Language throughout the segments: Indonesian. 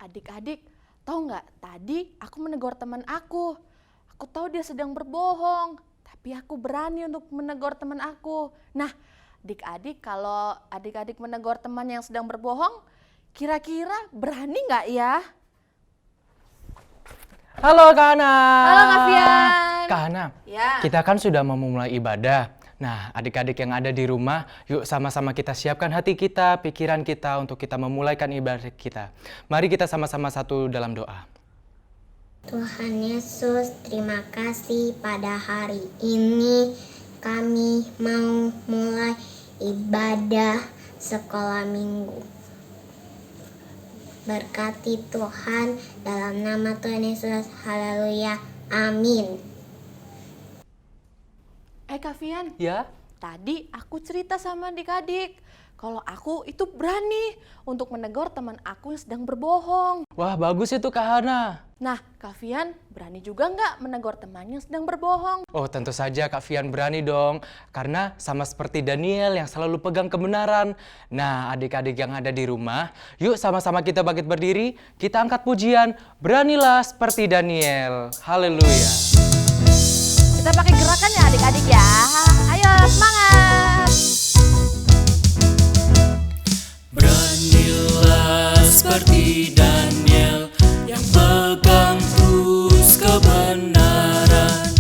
Adik-adik, tahu nggak? Tadi aku menegur teman aku. Aku tahu dia sedang berbohong, tapi aku berani untuk menegur teman aku. Nah, adik-adik, kalau adik-adik menegur teman yang sedang berbohong, kira-kira berani nggak ya? Halo Kak Hana. Halo Kak Fian. Kak Hana, Ya. kita kan sudah mau memulai ibadah. Nah, adik-adik yang ada di rumah, yuk sama-sama kita siapkan hati kita, pikiran kita untuk kita memulaikan ibadah kita. Mari kita sama-sama satu dalam doa. Tuhan Yesus, terima kasih pada hari ini kami mau mulai ibadah sekolah minggu. Berkati Tuhan dalam nama Tuhan Yesus, haleluya, amin. Kak Fian, Ya? tadi aku cerita sama adik-adik kalau aku itu berani untuk menegur teman aku yang sedang berbohong. Wah, bagus itu Kak Hana. Nah, Kak Fian berani juga nggak menegur temannya yang sedang berbohong? Oh, tentu saja Kak Fian berani dong. Karena sama seperti Daniel yang selalu pegang kebenaran. Nah, adik-adik yang ada di rumah, yuk sama-sama kita bangkit berdiri, kita angkat pujian, beranilah seperti Daniel. Haleluya. Kita pakai gerakan ya adik-adik ya. Ayo semangat. Beranilah seperti Daniel yang pegang terus kebenaran,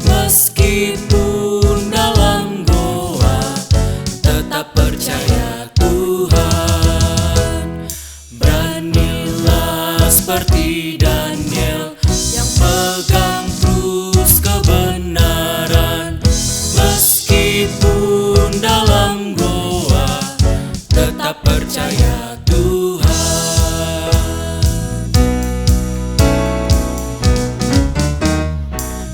meskipun dalam goa tetap percaya Tuhan. Beranilah seperti Daniel yang pegang terus kebenaran, meskipun dalam goa tetap percaya Tuhan.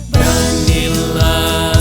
Beranilah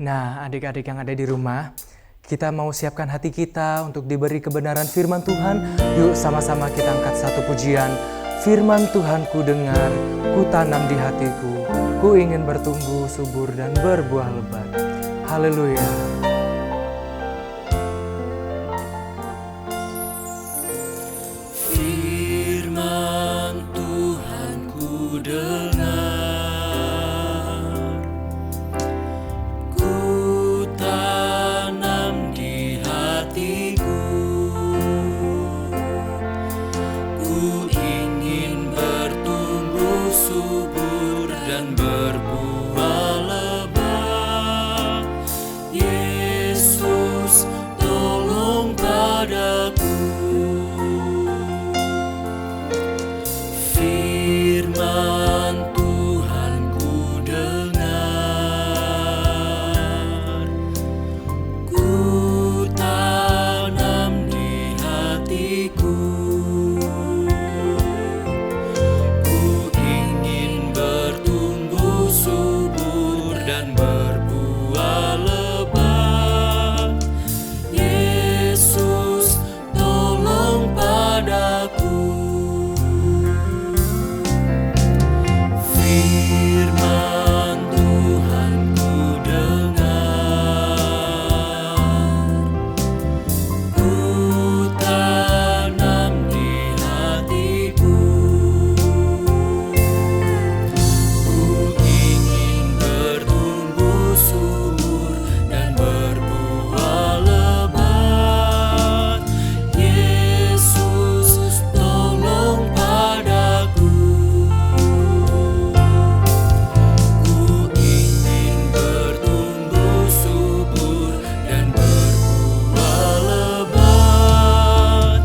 Nah, adik-adik yang ada di rumah, kita mau siapkan hati kita untuk diberi kebenaran firman Tuhan. Yuk sama-sama kita angkat satu pujian. Firman Tuhan ku dengar, ku tanam di hatiku, ku ingin bertumbuh subur dan berbuah lebat. Haleluya. Firman Tuhan ku dengar, ku tanam di hatiku, ku ingin bertumbuh subur dan berbuah lebat. Yesus, tolong padaku. Firman Tuhan ku dengar, ku tanam di hatiku, ku ingin bertumbuh subur dan berbuah lebat. Yesus, tolong padaku. Firman Tuhan ku dengar, ku tanam di hatiku, ku ingin bertumbuh subur dan berbuah lebat. Yesus, tolong padaku. Ku ingin bertumbuh subur dan berbuah lebat.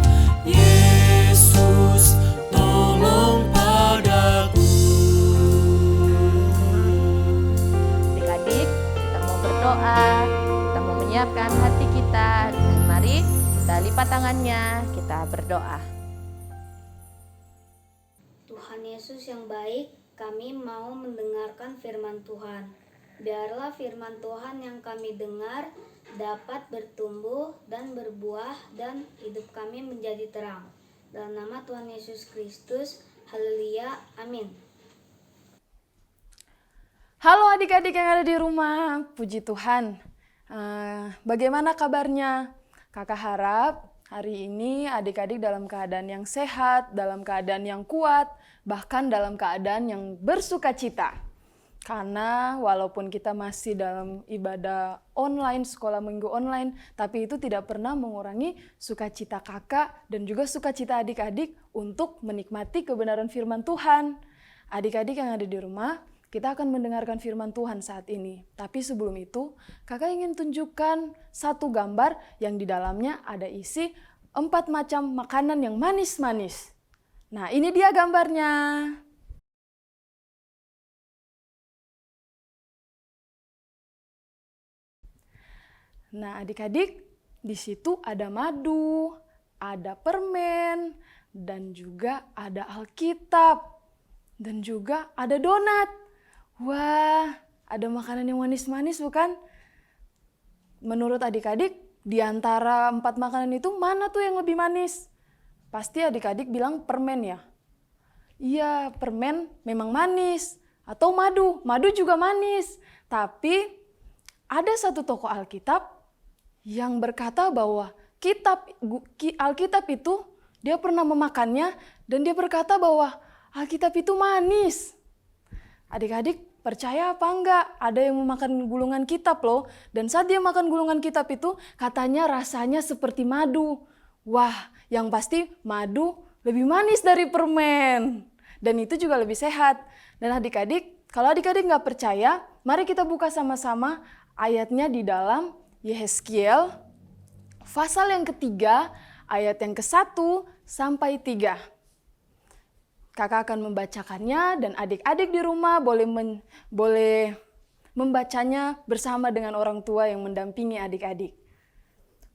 Yesus, tolong padaku. Adik-adik, kita mau berdoa, kita mau menyiapkan hati kita. Dan mari kita lipat tangannya, kita berdoa. Tuhan Yesus yang baik, kami mau mendengarkan firman Tuhan. Biarlah firman Tuhan yang kami dengar dapat bertumbuh dan berbuah dan hidup kami menjadi terang. Dalam nama Tuhan Yesus Kristus, haleluya, amin. Halo adik-adik yang ada di rumah, puji Tuhan. Bagaimana kabarnya? Kakak harap hari ini adik-adik dalam keadaan yang sehat, dalam keadaan yang kuat, bahkan dalam keadaan yang bersukacita. Karena walaupun kita masih dalam ibadah online, sekolah minggu online, tapi itu tidak pernah mengurangi sukacita kakak dan juga sukacita adik-adik untuk menikmati kebenaran firman Tuhan. Adik-adik yang ada di rumah, kita akan mendengarkan firman Tuhan saat ini. Tapi sebelum itu, kakak ingin tunjukkan satu gambar yang di dalamnya ada isi 4 macam makanan yang manis-manis. Nah, ini dia gambarnya. Nah, adik-adik, di situ ada madu, ada permen, dan juga ada Alkitab, dan juga ada donat. Wah, ada makanan yang manis-manis bukan? Menurut adik-adik, di antara 4 makanan itu mana tuh yang lebih manis? Pasti adik-adik bilang permen ya? Iya, permen memang manis. Atau madu, madu juga manis. Tapi ada satu tokoh Alkitab yang berkata bahwa Alkitab itu dia pernah memakannya dan dia berkata bahwa Alkitab itu manis. Adik-adik percaya apa enggak? Ada yang memakan gulungan kitab loh. Dan saat dia makan gulungan kitab itu katanya rasanya seperti madu. Wah, yang pasti madu lebih manis dari permen. Dan itu juga lebih sehat. Dan adik-adik, kalau adik-adik nggak percaya, mari kita buka sama-sama ayatnya di dalam Yehezkiel pasal yang ketiga, ayat yang ke-1 sampai 3. Kakak akan membacakannya dan adik-adik di rumah boleh membacanya bersama dengan orang tua yang mendampingi adik-adik.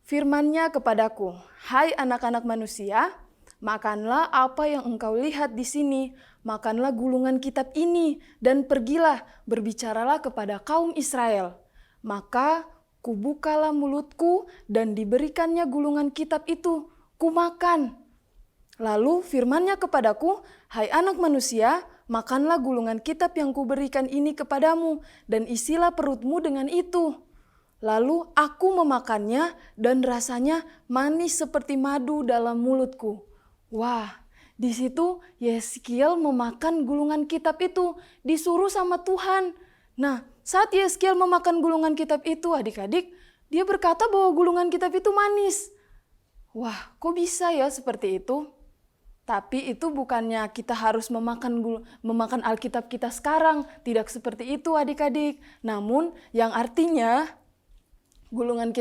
Firman-Nya kepadaku, hai anak-anak manusia, makanlah apa yang engkau lihat di sini, makanlah gulungan kitab ini, dan pergilah berbicaralah kepada kaum Israel. Maka kubukalah mulutku dan diberikannya gulungan kitab itu, kumakan. Lalu firman-Nya kepadaku, hai anak manusia, makanlah gulungan kitab yang kuberikan ini kepadamu dan isilah perutmu dengan itu. Lalu aku memakannya dan rasanya manis seperti madu dalam mulutku. Wah, di situ Yeskiel memakan gulungan kitab itu, disuruh sama Tuhan. Nah, saat Yeskiel memakan gulungan kitab itu, adik-adik, dia berkata bahwa gulungan kitab itu manis. Wah, kok bisa ya seperti itu? Tapi itu bukannya kita harus memakan Alkitab kita sekarang. Tidak seperti itu adik-adik. Namun yang artinya gulungan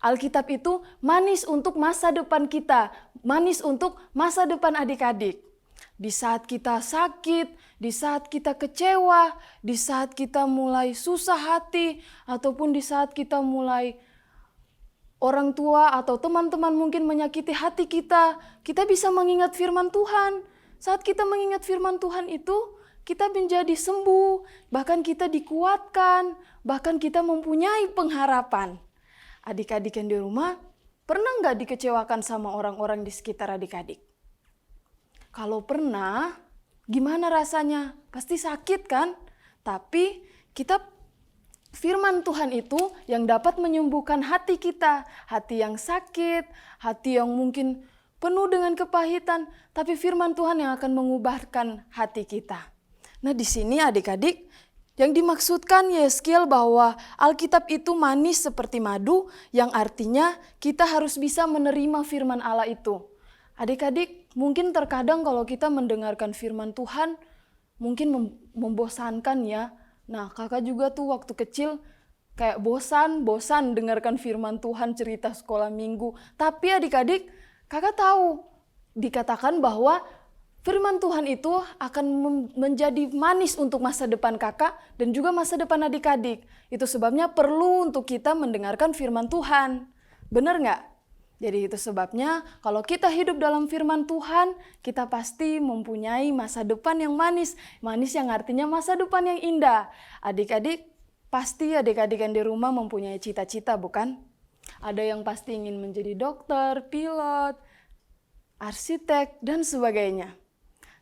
Alkitab itu manis untuk masa depan kita. Manis untuk masa depan adik-adik. Di saat kita sakit, di saat kita kecewa, di saat kita mulai susah hati, ataupun di saat kita mulai orang tua atau teman-teman mungkin menyakiti hati kita, kita bisa mengingat firman Tuhan. Saat kita mengingat firman Tuhan itu, kita menjadi sembuh, bahkan kita dikuatkan, bahkan kita mempunyai pengharapan. Adik-adik yang di rumah, pernah nggak dikecewakan sama orang-orang di sekitar adik-adik? Kalau pernah, gimana rasanya? Pasti sakit kan? Tapi firman Tuhan itu yang dapat menyembuhkan hati kita. Hati yang sakit, hati yang mungkin penuh dengan kepahitan. Tapi firman Tuhan yang akan mengubahkan hati kita. Nah di sini adik-adik, yang dimaksudkan Yeskiel bahwa Alkitab itu manis seperti madu, yang artinya kita harus bisa menerima firman Allah itu. Adik-adik, mungkin terkadang kalau kita mendengarkan firman Tuhan, mungkin membosankan ya. Nah, kakak juga tuh waktu kecil kayak bosan dengarkan firman Tuhan, cerita sekolah minggu. Tapi adik-adik, kakak tahu dikatakan bahwa firman Tuhan itu akan menjadi manis untuk masa depan kakak dan juga masa depan adik-adik. Itu sebabnya perlu untuk kita mendengarkan firman Tuhan. Benar nggak? Jadi itu sebabnya kalau kita hidup dalam firman Tuhan, kita pasti mempunyai masa depan yang manis. Manis yang artinya masa depan yang indah. Adik-adik, pasti adik-adik yang di rumah mempunyai cita-cita, bukan? Ada yang pasti ingin menjadi dokter, pilot, arsitek, dan sebagainya.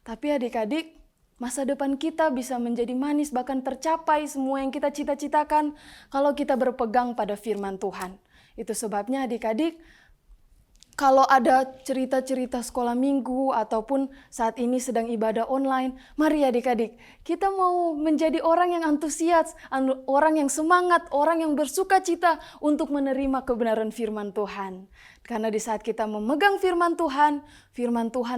Tapi adik-adik, masa depan kita bisa menjadi manis, bahkan tercapai semua yang kita cita-citakan kalau kita berpegang pada firman Tuhan. Itu sebabnya adik-adik, kalau ada cerita-cerita sekolah minggu ataupun saat ini sedang ibadah online, mari adik-adik, kita mau menjadi orang yang antusias, orang yang semangat, orang yang bersuka cita untuk menerima kebenaran firman Tuhan. Karena di saat kita memegang firman Tuhan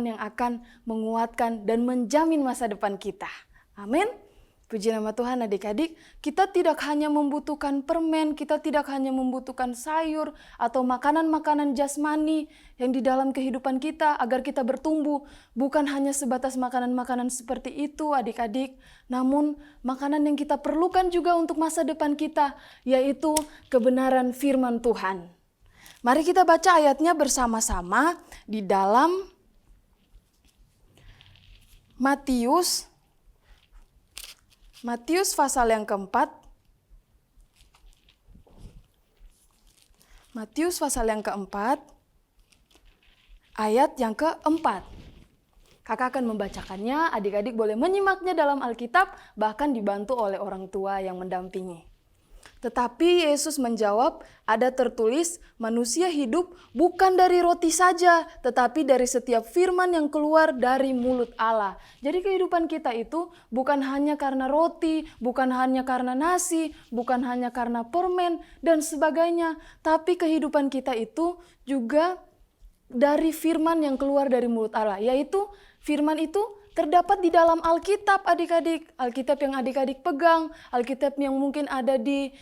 yang akan menguatkan dan menjamin masa depan kita. Amin. Puji nama Tuhan adik-adik, kita tidak hanya membutuhkan permen, kita tidak hanya membutuhkan sayur atau makanan-makanan jasmani yang di dalam kehidupan kita agar kita bertumbuh. Bukan hanya sebatas makanan-makanan seperti itu adik-adik, namun makanan yang kita perlukan juga untuk masa depan kita, yaitu kebenaran firman Tuhan. Mari kita baca ayatnya bersama-sama di dalam Matius pasal yang keempat. Matius pasal yang keempat, ayat yang keempat. Kakak akan membacakannya, adik-adik boleh menyimaknya dalam Alkitab, bahkan dibantu oleh orang tua yang mendampingi. Tetapi Yesus menjawab, ada tertulis, manusia hidup bukan dari roti saja, tetapi dari setiap firman yang keluar dari mulut Allah. Jadi kehidupan kita itu bukan hanya karena roti, bukan hanya karena nasi, bukan hanya karena permen, dan sebagainya. Tapi kehidupan kita itu juga dari firman yang keluar dari mulut Allah, yaitu firman itu terdapat di dalam Alkitab adik-adik. Alkitab yang adik-adik pegang, Alkitab yang mungkin ada di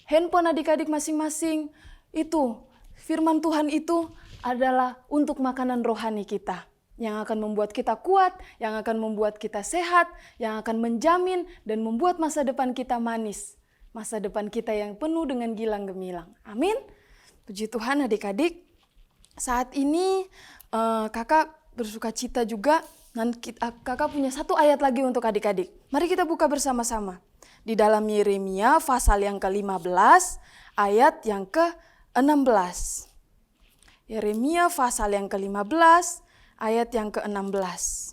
handphone adik-adik masing-masing. Itu, firman Tuhan itu adalah untuk makanan rohani kita. Yang akan membuat kita kuat, yang akan membuat kita sehat, yang akan menjamin dan membuat masa depan kita manis. Masa depan kita yang penuh dengan gilang gemilang. Amin. Puji Tuhan adik-adik. Saat ini kakak bersuka cita juga. Dan kakak punya satu ayat lagi untuk adik-adik. Mari kita buka bersama-sama. di dalam Yeremia pasal yang ke-15 ayat yang ke-16. Yeremia pasal yang ke-15 ayat yang ke-16.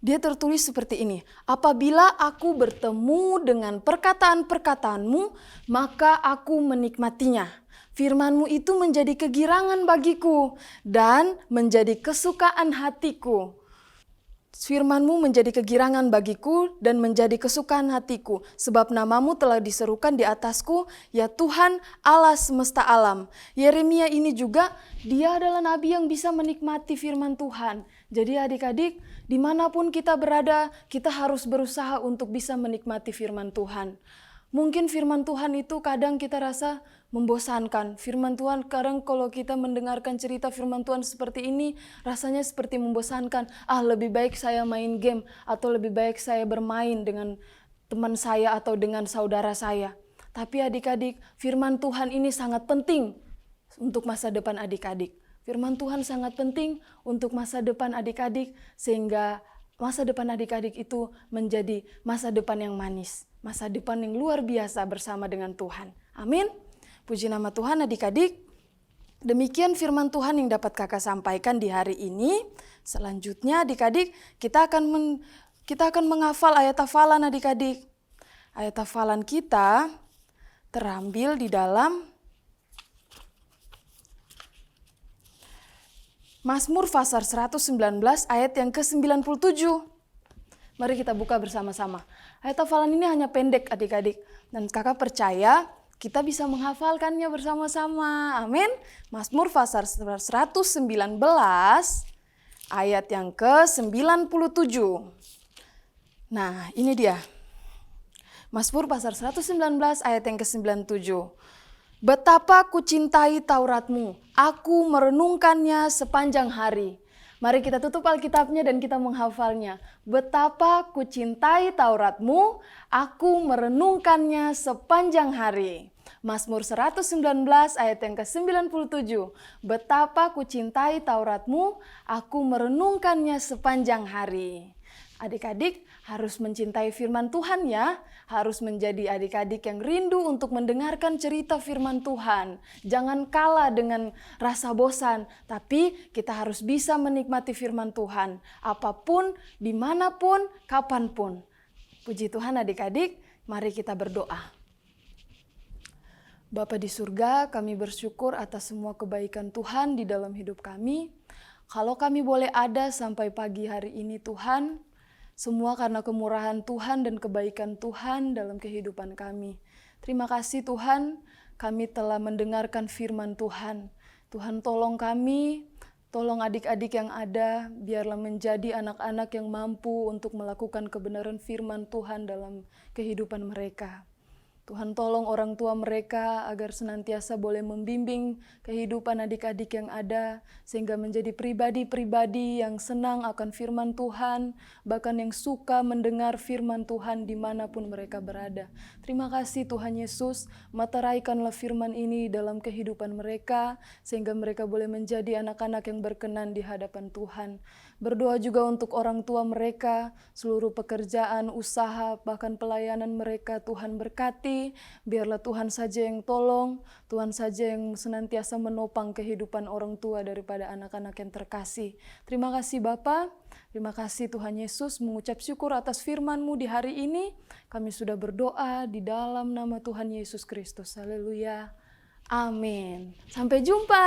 Dia tertulis seperti ini, apabila aku bertemu dengan perkataan-perkataanmu, maka aku menikmatinya. Firman-Mu itu menjadi kegirangan bagiku dan menjadi kesukaan hatiku. Firman-Mu menjadi kegirangan bagiku dan menjadi kesukaan hatiku. Sebab nama-Mu telah diserukan di atasku, ya Tuhan Allah semesta alam. Yeremia ini juga, dia adalah nabi yang bisa menikmati firman Tuhan. Jadi adik-adik, dimanapun kita berada, kita harus berusaha untuk bisa menikmati firman Tuhan. Mungkin firman Tuhan itu kadang kita rasa membosankan. Firman Tuhan kadang kalau kita mendengarkan cerita firman Tuhan seperti ini, rasanya seperti membosankan. Lebih baik saya main game atau lebih baik saya bermain dengan teman saya atau dengan saudara saya. Tapi adik-adik, firman Tuhan ini sangat penting untuk masa depan adik-adik. Firman Tuhan sangat penting untuk masa depan adik-adik sehingga masa depan adik-adik itu menjadi masa depan yang manis. Masa depan yang luar biasa bersama dengan Tuhan. Amin. Puji nama Tuhan adik-adik. Demikian firman Tuhan yang dapat kakak sampaikan di hari ini. Selanjutnya adik-adik kita akan menghafal ayat hafalan adik-adik. Ayat hafalan kita terambil di dalam Mazmur pasal 119 ayat yang ke-97. Mari kita buka bersama-sama. Ayat hafalan ini hanya pendek adik-adik. Dan kakak percaya kita bisa menghafalkannya bersama-sama. Amin. Mazmur pasal 119 ayat yang ke-97. Nah ini dia. Mazmur pasal 119 ayat yang ke-97. Betapa ku cintai Tauratmu, aku merenungkannya sepanjang hari. Mari kita tutup Alkitabnya dan kita menghafalnya. Betapa ku cintai Tauratmu, aku merenungkannya sepanjang hari. Mazmur 119 ayat yang ke-97. Betapa ku cintai Tauratmu, aku merenungkannya sepanjang hari. Adik-adik harus mencintai firman Tuhan ya. Harus menjadi adik-adik yang rindu untuk mendengarkan cerita firman Tuhan. Jangan kalah dengan rasa bosan, tapi kita harus bisa menikmati firman Tuhan. Apapun, dimanapun, kapanpun. Puji Tuhan adik-adik, mari kita berdoa. Bapa di surga, kami bersyukur atas semua kebaikan Tuhan di dalam hidup kami. Kalau kami boleh ada sampai pagi hari ini Tuhan, semua karena kemurahan Tuhan dan kebaikan Tuhan dalam kehidupan kami. Terima kasih Tuhan, kami telah mendengarkan firman Tuhan. Tuhan tolong kami, tolong adik-adik yang ada, biarlah menjadi anak-anak yang mampu untuk melakukan kebenaran firman Tuhan dalam kehidupan mereka. Tuhan tolong orang tua mereka agar senantiasa boleh membimbing kehidupan adik-adik yang ada, sehingga menjadi pribadi-pribadi yang senang akan firman Tuhan, bahkan yang suka mendengar firman Tuhan dimanapun mereka berada. Terima kasih Tuhan Yesus, materaikanlah firman ini dalam kehidupan mereka, sehingga mereka boleh menjadi anak-anak yang berkenan di hadapan Tuhan. Berdoa juga untuk orang tua mereka, seluruh pekerjaan, usaha, bahkan pelayanan mereka Tuhan berkati. Biarlah Tuhan saja yang tolong, Tuhan saja yang senantiasa menopang kehidupan orang tua daripada anak-anak yang terkasih. Terima kasih Bapa, terima kasih Tuhan Yesus, mengucap syukur atas firman-Mu di hari ini. Kami sudah berdoa di dalam nama Tuhan Yesus Kristus. Haleluya. Amin. Sampai jumpa.